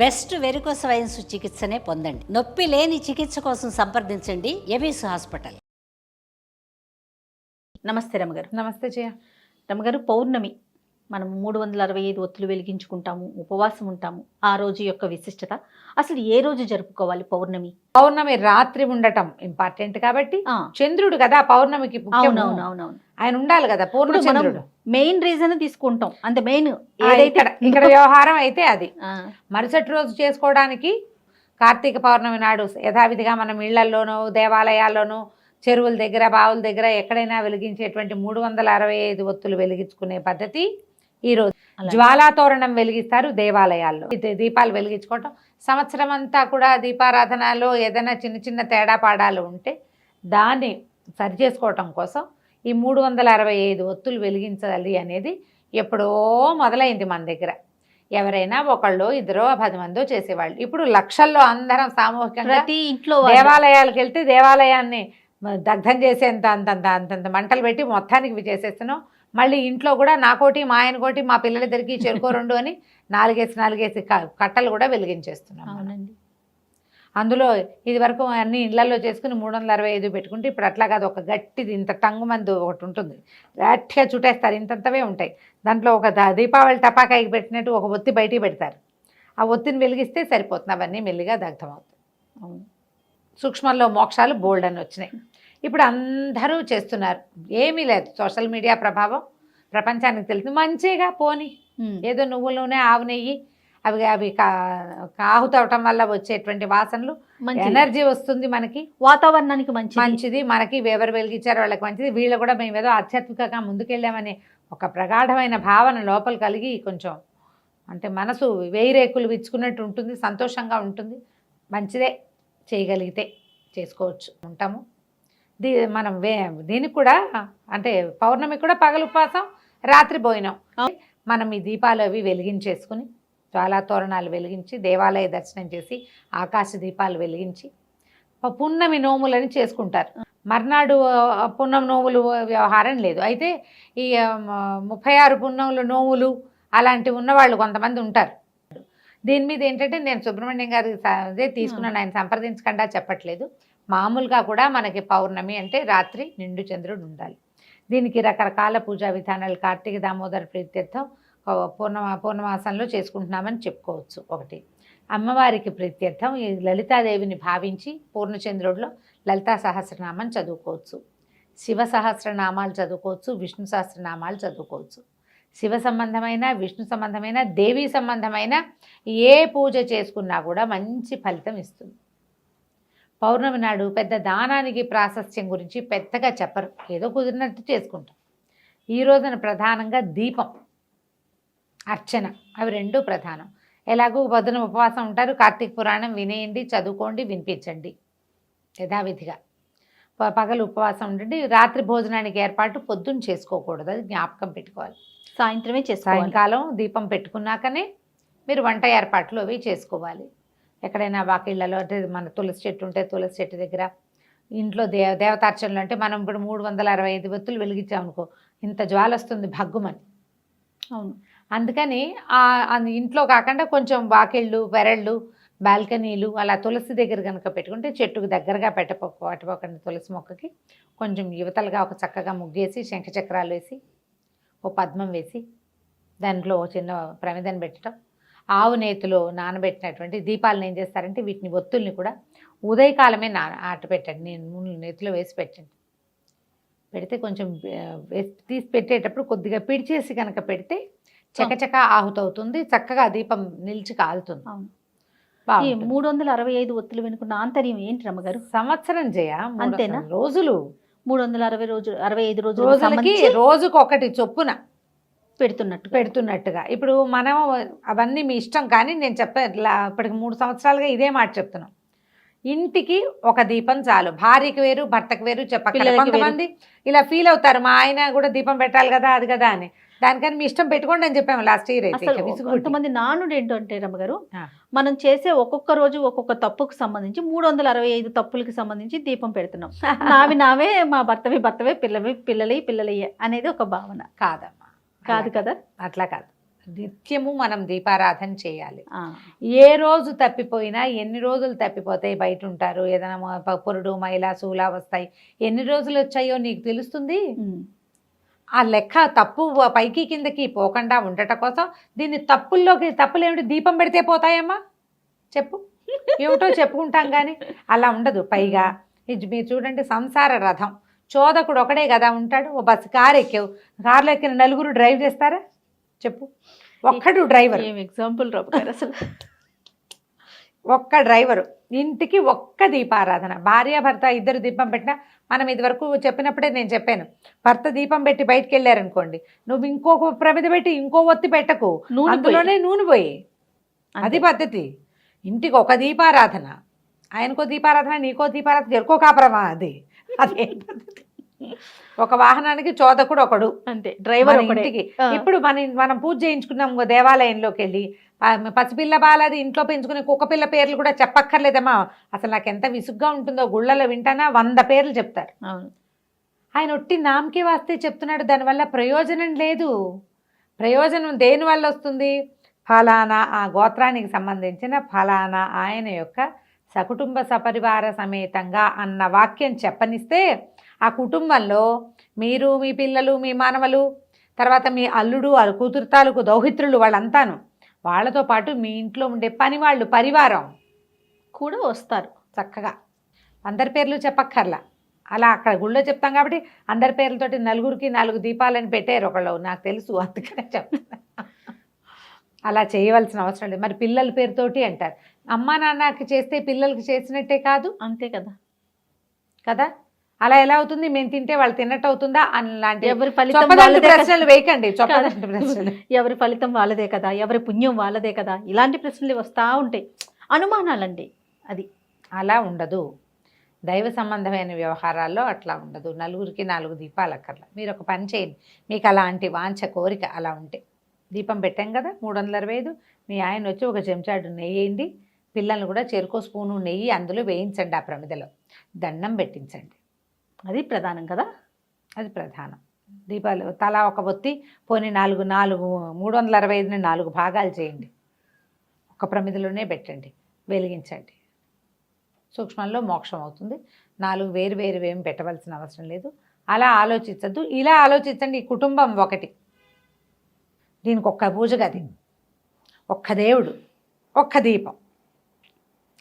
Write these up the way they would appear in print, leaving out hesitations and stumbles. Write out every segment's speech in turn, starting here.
Best varicose wines చికిత్సనే పొందండి. నొప్పి లేని చికిత్స కోసం సంప్రదించండి ఎబిస్ హాస్పిటల్. నమస్తే రమగారు. నమస్తే జయ. రమగారు, పౌర్ణమి మనం 365 ఒత్తులు వెలిగించుకుంటాము, ఉపవాసం ఉంటాము. ఆ రోజు యొక్క విశిష్టత, అసలు ఏ రోజు జరుపుకోవాలి పౌర్ణమి? పౌర్ణమి రాత్రి ఉండటం ఇంపార్టెంట్ కాబట్టి, చంద్రుడు కదా పౌర్ణమికి. అవునవునవును, ఆయన ఉండాలి కదా పూర్ణ చంద్రుడు. మెయిన్ రీజన్ తీసుకుంటాం, అంత మెయిన్ ఏదైతే ఇక్కడ వ్యవహారం అయితే అది మరుసటి రోజు చేసుకోవడానికి కార్తీక పౌర్ణమి నాడు యథావిధిగా మనం ఇళ్లలోనూ దేవాలయాల్లోనూ చెరువుల దగ్గర బావుల దగ్గర ఎక్కడైనా వెలిగించేటువంటి 365 ఒత్తులు వెలిగించుకునే పద్ధతి ఈరోజు. జ్వాలాతోరణం వెలిగిస్తారు దేవాలయాల్లో. దీపాలు వెలిగించుకోవటం సంవత్సరం అంతా కూడా దీపారాధనలో ఏదైనా చిన్న చిన్న తేడా పాడాలు ఉంటే దాన్ని సరి చేసుకోవటం కోసం ఈ 365 ఒత్తులు వెలిగించాలి అనేది ఎప్పుడో మొదలైంది మన దగ్గర. ఎవరైనా ఒకళ్ళు ఇద్దరో 10 మందో చేసేవాళ్ళు. ఇప్పుడు లక్షల్లో అందరం సామూహికంగా ప్రతి ఇంట్లో దేవాలయాలకు వెళ్తే దేవాలయాన్ని దగ్ధం చేసేంత అంతంత మంటలు పెట్టి మొత్తానికి ఇవి చేసేస్తున్నాం. మళ్ళీ ఇంట్లో కూడా నాకోటి మా ఆయన కోటి మా పిల్లలిద్దరికి చెరుకో 2 అని 4 కట్టలు కూడా వెలిగించేస్తున్నాం. అవునండి. అందులో ఇది వరకు అన్ని ఇళ్లలో చేసుకుని 365 పెట్టుకుంటే ఇప్పుడు అట్లా కాదు. ఒక గట్టిది ఇంత టంగు మందు ఒకటి ఉంటుంది, గట్టిగా చుట్టేస్తారు, ఇంతంతవే ఉంటాయి. దాంట్లో ఒక దీపావళి టపాకాయకి పెట్టినట్టు ఒక ఒత్తి బయటికి పెడతారు. ఆ ఒత్తిని వెలిగిస్తే సరిపోతుంది, అవన్నీ మెల్లిగా దగ్ధం అవుతాయి. అవును, సూక్ష్మంలో మోక్షాలు బోల్డ్ అని వచ్చినాయి. ఇప్పుడు అందరూ చేస్తున్నారు, ఏమీ లేదు. సోషల్ మీడియా ప్రభావం ప్రపంచానికి తెలుస్తుంది. మంచిగా పోని ఏదో నువ్వుల నూనె ఆవు నెయ్యి అవి ఆహుతవటం వల్ల వచ్చేటువంటి వాసనలు, ఎనర్జీ వస్తుంది మనకి, వాతావరణానికి మంచిది. మనకి ఎవరు వెలిగించారు వాళ్ళకి మంచిది. వీళ్ళు కూడా మేము ఏదో ఆధ్యాత్మికంగా ముందుకెళ్ళామనే ఒక ప్రగాఢమైన భావన లోపల కలిగి కొంచెం అంటే మనసు వేయిరేకులు విచ్చుకున్నట్టు ఉంటుంది, సంతోషంగా ఉంటుంది. మంచిదే, చేయగలిగితే చేసుకోవచ్చు, ఉంటాము. మనం దీనికి కూడా అంటే పౌర్ణమి కూడా పగలు ఉపవాసం, రాత్రి భోజనం. మనం ఈ దీపాలు అవి వెలిగించేసుకుని జ్వాలాతోరణాలు వెలిగించి దేవాలయ దర్శనం చేసి ఆకాశ దీపాలు వెలిగించి పున్నమి నోములని చేసుకుంటారు. మర్నాడు పున్నం నోములు వ్యవహారం లేదు. అయితే ఈ 36 పున్నముల నోములు అలాంటివి ఉన్నవాళ్ళు కొంతమంది ఉంటారు. దీని మీద ఏంటంటే నేను సుబ్రహ్మణ్యం గారి అదే తీసుకున్నాను, ఆయన సంప్రదించకుండా చెప్పట్లేదు. మామూలుగా కూడా మనకి పౌర్ణమి అంటే రాత్రి నిండు చంద్రుడు ఉండాలి. దీనికి రకరకాల పూజా విధానాలు కార్తీక దామోదర ప్రీత్యర్థం పూర్ణమాసంలో చేసుకుంటున్నామని చెప్పుకోవచ్చు. ఒకటి అమ్మవారికి ప్రీత్యర్థం ఈ లలితాదేవిని భావించి పూర్ణచంద్రుడిలో లలితా సహస్రనామం చదువుకోవచ్చు, శివ సహస్రనామాలు చదువుకోవచ్చు, విష్ణు సహస్రనామాలు చదువుకోవచ్చు. శివ సంబంధమైన విష్ణు సంబంధమైన దేవీ సంబంధమైన ఏ పూజ చేసుకున్నా కూడా మంచి ఫలితం ఇస్తుంది. పౌర్ణమి నాడు పెద్ద దానానికి ప్రాశస్త్యం గురించి పెద్దగా చెప్పరు, ఏదో కుదిరినట్టు చేసుకుంటాం. ఈ రోజున ప్రధానంగా దీపం, అర్చన, అవి రెండూ ప్రధానం. ఎలాగో పొద్దున ఉపవాసం ఉంటారు, కార్తీక పురాణం వినేయండి, చదువుకోండి, వినిపించండి యథావిధిగా. పగలు ఉపవాసం ఉండండి. రాత్రి భోజనానికి ఏర్పాటు పొద్దున్న చేసుకోకూడదు, అది జ్ఞాపకం పెట్టుకోవాలి. సాయంత్రమే సాయంకాలం దీపం పెట్టుకున్నాకనే మీరు వంట ఏర్పాట్లు అవి చేసుకోవాలి. ఎక్కడైనా వాకిళ్ళలో అంటే మన తులసి చెట్టు ఉంటే తులసి చెట్టు దగ్గర, ఇంట్లో దేవతార్చనలు అంటే మనం ఇప్పుడు 365 ఒత్తులు వెలిగించామనుకో ఇంత జ్వాల వస్తుంది భగ్గుమని. అవును, అందుకని ఇంట్లో కాకుండా కొంచెం వాకిళ్ళు, పెరళ్ళు, బాల్కనీలు అలా తులసి దగ్గర కనుక పెట్టుకుంటే చెట్టుకు దగ్గరగా పట్టుకోకండి. తులసి మొక్కకి కొంచెం యువతలుగా ఒక చక్కగా ముగ్గేసి శంఖచక్రాలు వేసి ఓ పద్మం వేసి దాంట్లో చిన్న ప్రమిదను పెట్టడం, ఆవు నేతిలో నానబెట్టినటువంటి దీపాలను ఏం చేస్తారంటే వీటిని ఒత్తుల్ని కూడా ఉదయకాలమే పెట్టండి. నేను నేతిలో వేసి పెట్టండి. పెడితే కొంచెం తీసి పెట్టేటప్పుడు కొద్దిగా పిడిచేసి కనుక పెడితే చకచక ఆహుతవుతుంది, చక్కగా దీపం నిలిచి కాలుతుంది. 365 ఒత్తులు వెనుకున్న ఆంతర్యం ఏంటి రమ్మగారు? సంవత్సరం జయ అంతేనా? రోజులు 365 రోజులకి రోజుకు ఒకటి చొప్పున పెడుతున్నట్టుగా. ఇప్పుడు మనం అవన్నీ మీ ఇష్టం, కానీ నేను ఇప్పటికి 3 సంవత్సరాలుగా ఇదే మాట చెప్తున్నాం. ఇంటికి ఒక దీపం చాలు. భార్యకి వేరు, భర్తకు వేరు చెప్పాలి. కొంతమంది ఇలా ఫీల్ అవుతారు, మా ఆయన కూడా దీపం పెట్టాలి కదా అది కదా అని. దానికని మీ ఇష్టం పెట్టుకోండి అని చెప్పాము లాస్ట్ ఇయర్. అయితే కొంతమంది నానుడు ఏంటంటే రమ్మగారు, మనం చేసే ఒక్కొక్క రోజు ఒక్కొక్క తప్పుకు సంబంధించి 365 తప్పులకి సంబంధించి దీపం పెడుతున్నాం. నావే, మా భర్తవే, పిల్లలయ్యే అనేది ఒక భావన. కాదమ్మా, కాదు కదా, అట్లా కాదు. నిత్యము మనం దీపారాధన చేయాలి. ఆ, ఏ రోజు తప్పిపోయినా, ఎన్ని రోజులు తప్పిపోతాయి, బయట ఉంటారు, ఏదైనా పురుడు మైల శూలా వస్తాయి, ఎన్ని రోజులు వచ్చాయో నీకు తెలుస్తుంది. ఉమ్, ఆ లెక్క తప్పు పైకి కిందకి పోకుండా ఉండటం కోసం దీన్ని తప్పులు ఏమిటి, దీపం పెడితే పోతాయమ్మా చెప్పు, ఏమిటో చెప్పుకుంటాం కానీ అలా ఉండదు. పైగా ఇది మీరు చూడండి, సంసార రథం చోదకుడు ఒకడే కదా ఉంటాడు. ఓ బస్సు కారు ఎక్కావు, కారులో ఎక్కిన నలుగురు డ్రైవ్ చేస్తారా చెప్పు, ఒక్కడు డ్రైవర్. ఏం ఎగ్జాంపుల్ రమ్మగారు అసలు. ఒక్క డ్రైవరు, ఇంటికి ఒక్క దీపారాధన. భార్యాభర్త ఇద్దరు దీపం పెట్టినా, మనం ఇదివరకు చెప్పినప్పుడే నేను చెప్పాను, భర్త దీపం పెట్టి బయటికి వెళ్ళారనుకోండి, నువ్వు ఇంకొక ప్రమిద పెట్టి ఇంకో ఒత్తి పెట్టకు, అందులోనే నూనె పోయి, అది పద్ధతి. ఇంటికి ఒక దీపారాధన, ఆయనకో దీపారాధన, నీకో దీపారాధన, ఎరుకో కాపురమా, అది అదే పద్ధతి. ఒక వాహనానికి చోదకుడు ఒకడు, అంతే, డ్రైవర్ మన ఇంటికి. ఇప్పుడు మనం పూజ చేయించుకున్నాం దేవాలయంలోకి వెళ్ళి, పసిపిల్ల బాలది ఇంట్లో పెంచుకునే కుక్క పిల్ల పేర్లు కూడా చెప్పక్కర్లేదమ్మా. అసలు నాకు ఎంత విసుగ్గా ఉంటుందో, గుళ్ళలో వింటానా 100 పేర్లు చెప్తారు. అవును, ఆయన ఒట్టి నామకే వాస్తే చెప్తున్నాడు, దానివల్ల ప్రయోజనం లేదు. ప్రయోజనం దేనివల్ల వస్తుంది, ఫలానా ఆ గోత్రానికి సంబంధించిన ఫలానా ఆయన యొక్క సకుటుంబ సపరివార సమేతంగా అన్న వాక్యం చెప్పనిస్తే, ఆ కుటుంబంలో మీరు, మీ పిల్లలు, మీ మానవలు, తర్వాత మీ అల్లుడు, కూతురు తాలూకు దౌహిత్రులు, వాళ్ళంతాను, వాళ్ళతో పాటు మీ ఇంట్లో ఉండే పని వాళ్ళు, పరివారం కూడా వస్తారు చక్కగా. అందరి పేర్లు చెప్పక్కర్లా, అలా అక్కడ గుళ్ళో చెప్తాం కాబట్టి అందరి పేర్లతోటి నలుగురికి 4 దీపాలని పెట్టారు ఒకళ్ళు, నాకు తెలుసు, అందుకనే చెప్తాను. అలా చేయవలసిన అవసరం లేదు. మరి పిల్లల పేరుతోటి అంటారు, అమ్మా నాన్నకి చేస్తే పిల్లలకి చేసినట్టే కాదు, అంతే కదా కదా. అలా ఎలా అవుతుంది, మేము తింటే వాళ్ళు తిన్నట్టు అవుతుందా అలాంటి ఎవరి ఫలితం చొప్పదండి వాళ్ళదే కదా. ప్రశ్నలు వేయకండి, చొప్పదండి ప్రశ్నలు. ఎవరి ఫలితం వాళ్ళదే కదా, ఎవరి పుణ్యం వాళ్ళదే కదా, ఇలాంటి ప్రశ్నలు వస్తూ ఉంటాయి, అనుమానాలండి. అది అలా ఉండదు. దైవ సంబంధమైన వ్యవహారాల్లో అట్లా ఉండదు. నలుగురికి 4 దీపాలు అక్కర్లా. మీరు ఒక పని చేయండి, మీకు అలాంటి వాంఛ కోరిక అలా ఉంటే, దీపం పెట్టాం కదా 365, మీ ఆయన వచ్చి ఒక చెంచాడు నెయ్యి వేయండి, పిల్లల్ని కూడా చెరుకో స్పూను నెయ్యి అందులో వేయించండి, ఆ ప్రమిదలో దండం పెట్టించండి. అది ప్రధానం కదా, అది ప్రధానం. దీపాలు తలా ఒక ఒత్తి, పోనీ 365ని 4 భాగాలు చేయండి, ఒక ప్రమిదలోనే పెట్టండి, వెలిగించండి. సూక్ష్మంలో మోక్షం అవుతుంది. 4 వేరు ఏమి పెట్టవలసిన అవసరం లేదు. అలా ఆలోచించద్దు, ఇలా ఆలోచించండి. ఈ కుటుంబం ఒకటి, దీనికి ఒక్క పూజ గది, ఒక్క దేవుడు, ఒక్క దీపం,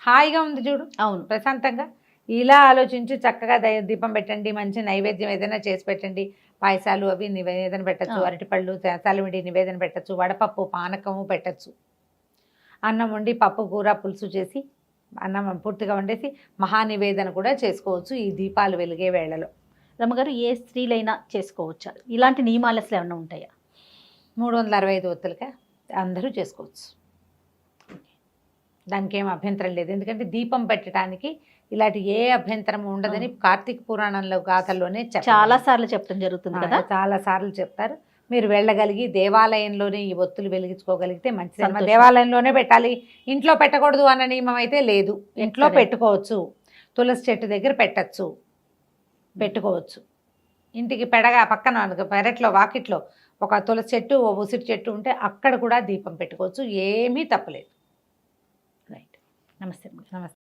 హాయిగా ఉంది చూడు. అవును, ప్రశాంతంగా ఇలా ఆలోచించి చక్కగా దీపం పెట్టండి, మంచి నైవేద్యం ఏదైనా చేసి పెట్టండి, పాయసాలు అవి నివేదన పెట్టచ్చు, అరటిపళ్ళు తలమిడి నివేదన పెట్టచ్చు, వడపప్పు పానకము పెట్టచ్చు, అన్నం వండి పప్పు కూర పులుసు చేసి అన్నం పూర్తిగా వండేసి మహానివేదన కూడా చేసుకోవచ్చు ఈ దీపాలు వెలిగే వేళలో. రమ్మగారు, ఏ స్త్రీలైనా చేసుకోవచ్చా? ఇలాంటి నియమాలు అసలు ఏమైనా ఉంటాయా? 365 ఒత్తులుగా అందరూ చేసుకోవచ్చు, దానికి ఏం అభ్యంతరం లేదు. ఎందుకంటే దీపం పెట్టడానికి ఇలాంటి ఏ అభ్యంతరం ఉండదని కార్తీక పురాణంలో గాథల్లోనే చాలా సార్లు చెప్పడం జరుగుతుంది కదా, చాలా సార్లు చెప్తారు. మీరు వెళ్ళగలిగి దేవాలయంలోనే ఈ ఒత్తులు వెలిగించుకోగలిగితే మంచిది. దేవాలయంలోనే పెట్టాలి, ఇంట్లో పెట్టకూడదు అన్న నియమం అయితే లేదు. ఇంట్లో పెట్టుకోవచ్చు, తులసి చెట్టు దగ్గర పెట్టుకోవచ్చు. ఇంటికి పెడగా పక్కన పెరట్లో వాకిట్లో ఒక తులసి చెట్టు, ఓ ఉసిరి చెట్టు ఉంటే అక్కడ కూడా దీపం పెట్టుకోవచ్చు, ఏమీ తప్పలేదు. రైట్. నమస్తే. నమస్తే.